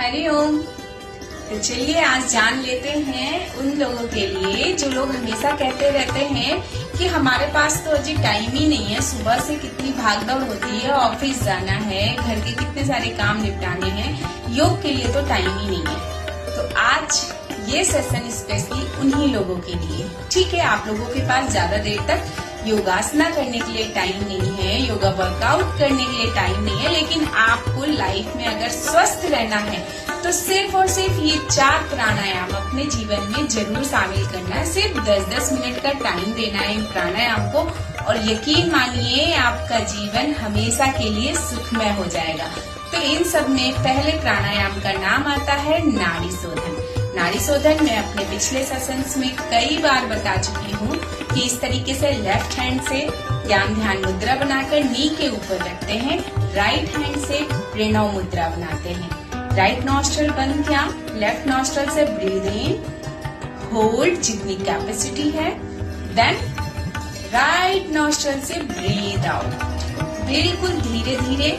हरिओम। तो चलिए आज जान लेते हैं उन लोगों के लिए जो लोग हमेशा कहते रहते हैं कि हमारे पास तो अजी टाइम ही नहीं है, सुबह से कितनी भागदौड़ होती है, ऑफिस जाना है, घर के कितने सारे काम निपटाने हैं, योग के लिए तो टाइम ही नहीं है। तो आज ये सेशन स्पेशली उन्हीं लोगों के लिए। ठीक है, आप लोगों के पास ज्यादा देर तक योगासना करने के लिए टाइम नहीं है, योगा वर्कआउट करने के लिए टाइम नहीं है, लेकिन आपको लाइफ में अगर स्वस्थ रहना है तो सिर्फ और सिर्फ ये 4 प्राणायाम अपने जीवन में जरूर शामिल करना है। सिर्फ 10-10 मिनट का टाइम देना है इन प्राणायाम को और यकीन मानिए आपका जीवन हमेशा के लिए सुखमय हो जाएगा। तो इन सब में पहले प्राणायाम का नाम आता है नाड़ी शोधन। नाड़ी शोधन मैं अपने पिछले सेशंस में कई बार बता चुकी हूँ कि इस तरीके से लेफ्ट हैंड से ध्यान मुद्रा बनाकर नी के ऊपर रखते हैं, राइट हैंड से प्रणव मुद्रा बनाते हैं। राइट नॉस्ट्रल बंद किया, लेफ्ट नॉस्ट्रल से ब्रीद इन, होल्ड जितनी कैपेसिटी है, देन राइट नॉस्ट्रल से ब्रीद आउट। बिल्कुल धीरे धीरे,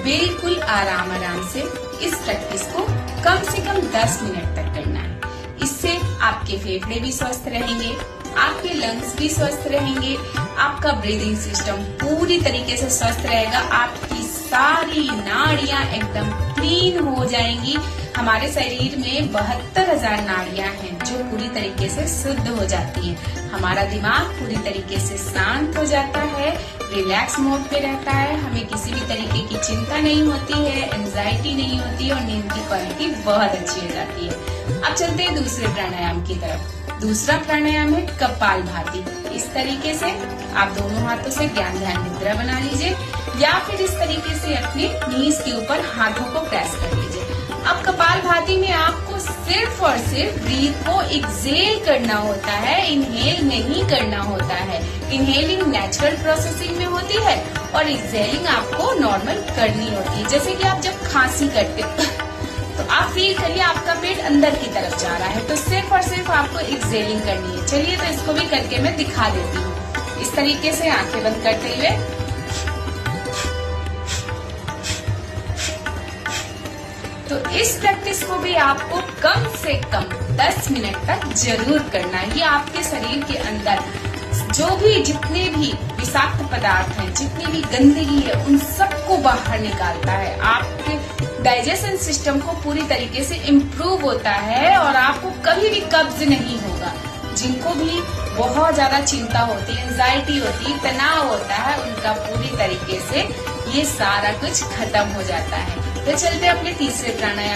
बिल्कुल आराम आराम से इस प्रैक्टिस को कम से कम 10 मिनट तक करना है। इससे आपके फेफड़े भी स्वस्थ रहेंगे, आपके लंग्स भी स्वस्थ रहेंगे, आपका ब्रीदिंग सिस्टम पूरी तरीके से स्वस्थ रहेगा, आपकी सारी नाड़ियां एकदम क्लीन हो जाएंगी। हमारे शरीर में 72,000 नाड़ियां हैं जो पूरी तरीके से शुद्ध हो जाती हैं। हमारा दिमाग पूरी तरीके से शांत हो जाता है, रिलैक्स मोड पे रहता है, हमें किसी भी तरीके की चिंता नहीं होती है, एंजाइटी नहीं होती और नींद की क्वालिटी बहुत अच्छी हो जाती है। अब चलते हैं दूसरे प्राणायाम की तरफ। दूसरा प्राणायाम है कपालभाति। इस तरीके से आप दोनों हाथों से ध्यान मुद्रा बना लीजिए या फिर इस तरीके से अपने नीज के ऊपर हाथों को प्रेस कर लीजिए। अब कपालभाति में आपको सिर्फ और सिर्फ ब्रीथ को एक्सेल करना होता है, इनहेल नहीं करना होता है। इनहेलिंग नेचुरल प्रोसेसिंग में होती है और एक्सेलिंग आपको नॉर्मल करनी होती है। जैसे कि आप जब खांसी करते तो आप फील करिए आपका पेट अंदर की तरफ जा रहा है, तो सिर्फ और सिर्फ आपको एक्सेलिंग करनी है। चलिए तो इसको भी करके मैं दिखा देती हूँ। इस तरीके से आंखें बंद करते हुए तो इस प्रैक्टिस को भी आपको कम से कम 10 मिनट तक जरूर करना है। ये आपके शरीर के अंदर जो भी जितने भी विषाक्त पदार्थ हैं, जितनी भी गंदगी है, उन सबको बाहर निकालता है। आपके डाइजेशन सिस्टम को पूरी तरीके से इम्प्रूव होता है और आपको कभी भी कब्ज नहीं होगा। जिनको भी बहुत ज्यादा चिंता होती है, एंजाइटी होती है, तनाव होता है, उनका पूरी तरीके से ये सारा कुछ खत्म हो जाता है। तो चलते अपने तीसरे प्राणायाम